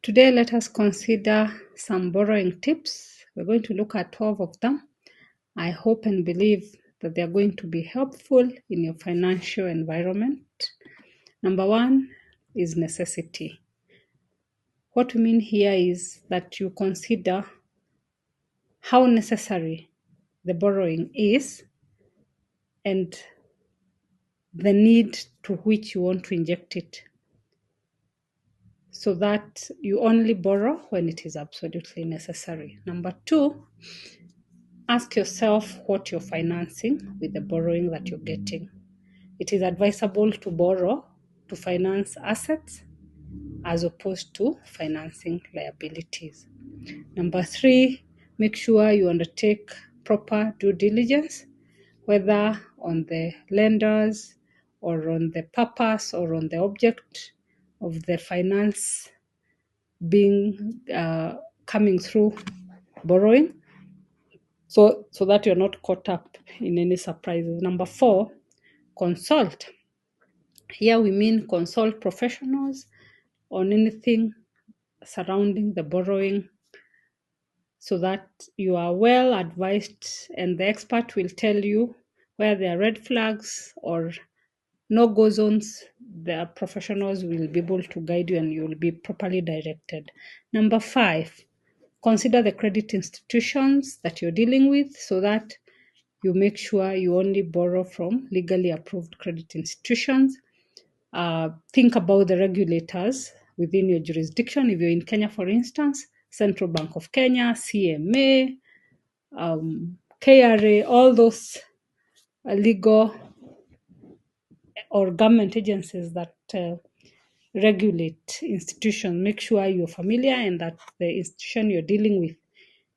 Today, let us consider some borrowing tips. We're going to look at 12 of them. I hope and believe that they're going to be helpful in your financial environment. Number one is necessity. What we mean here is that you consider how necessary the borrowing is and the need to which you want to inject it, so that you only borrow when it is absolutely necessary. Number two, ask yourself what you're financing with the borrowing that you're getting. It is advisable to borrow to finance assets as opposed to financing liabilities. Number three, make sure you undertake proper due diligence, whether on the lenders or on the purpose or on the object of the finance being coming through borrowing, so that you're not caught up in any surprises. Number four, consult. Here we mean consult professionals on anything surrounding the borrowing, so that you are well advised and the expert will tell you where there are red flags or no-go zones. The professionals will be able to guide you and you will be properly directed. Number five, consider the credit institutions that you're dealing with, so that you make sure you only borrow from legally approved credit institutions. Think about the regulators within your jurisdiction. If you're in Kenya, for instance, Central Bank of Kenya, CMA, KRA, all those legal or government agencies that regulate institutions. Make sure you're familiar and that the institution you're dealing with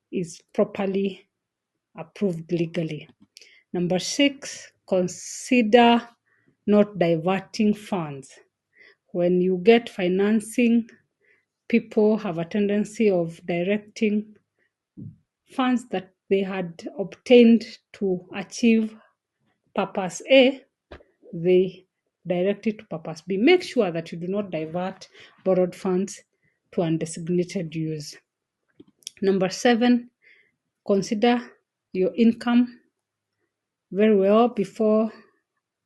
is properly approved legally. Number six, consider not diverting funds. When you get financing, people have a tendency of directing funds that they had obtained to achieve purpose A, they direct it to purpose B. Make sure that you do not divert borrowed funds to undesignated use. Number seven, consider your income very well before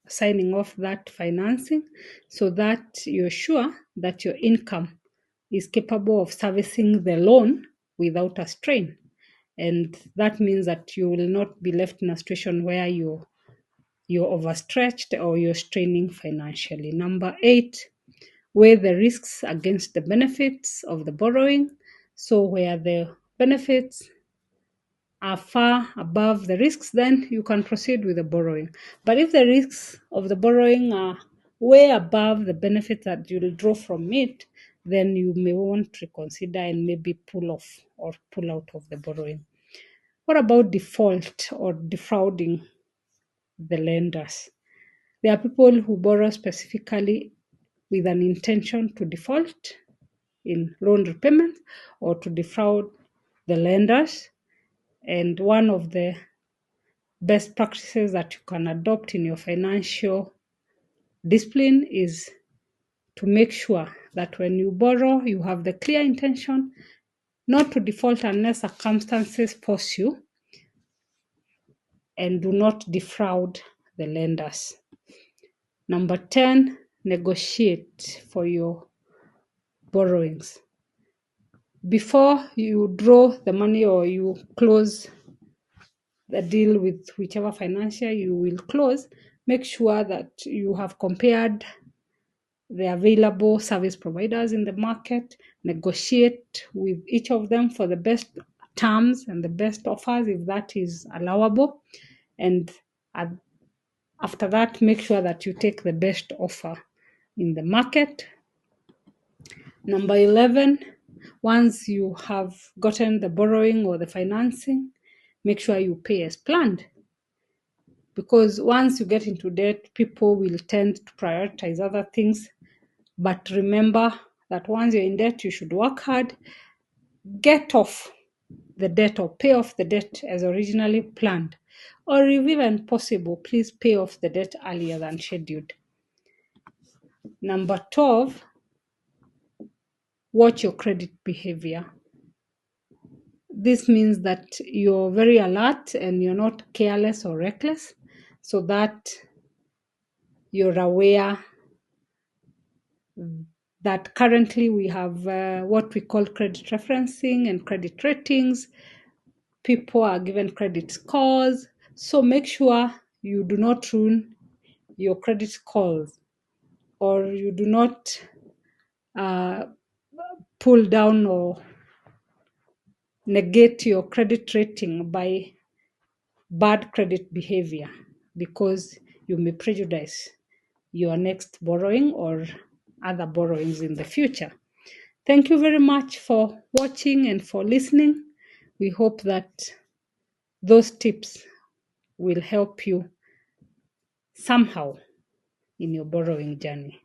signing off that financing, so that you're sure that your income is capable of servicing the loan without a strain. And that means that you will not be left in a situation where you're overstretched or you're straining financially. Number eight, weigh the risks against the benefits of the borrowing. So where the benefits are far above the risks, then you can proceed with the borrowing. But if the risks of the borrowing are way above the benefits that you'll draw from it, then you may want to reconsider and maybe pull off or pull out of the borrowing. What about default or defrauding the lenders? There are people who borrow specifically with an intention to default in loan repayment or to defraud the lenders. And one of the best practices that you can adopt in your financial discipline is to make sure that when you borrow, you have the clear intention not to default unless circumstances force you, and do not defraud the lenders. Number 10, negotiate for your borrowings. Before you draw the money or you close the deal with whichever financier you will close, make sure that you have compared the available service providers in the market, negotiate with each of them for the best terms and the best offers if that is allowable. And after that, make sure that you take the best offer in the market. Number 11, once you have gotten the borrowing or the financing, make sure you pay as planned. Because once you get into debt, people will tend to prioritize other things. But remember that once you're in debt, you should work hard, get off the debt or pay off the debt as originally planned. Or if even possible, please pay off the debt earlier than scheduled. Number 12, watch your credit behavior. This means that you're very alert and you're not careless or reckless, so that you're aware that currently we have what we call credit referencing and credit ratings. People are given credit scores, so make sure you do not ruin your credit scores, or you do not pull down or negate your credit rating by bad credit behavior, because you may prejudice your next borrowing or other borrowings in the future. Thank you very much for watching and for listening. We hope that those tips will help you somehow in your borrowing journey.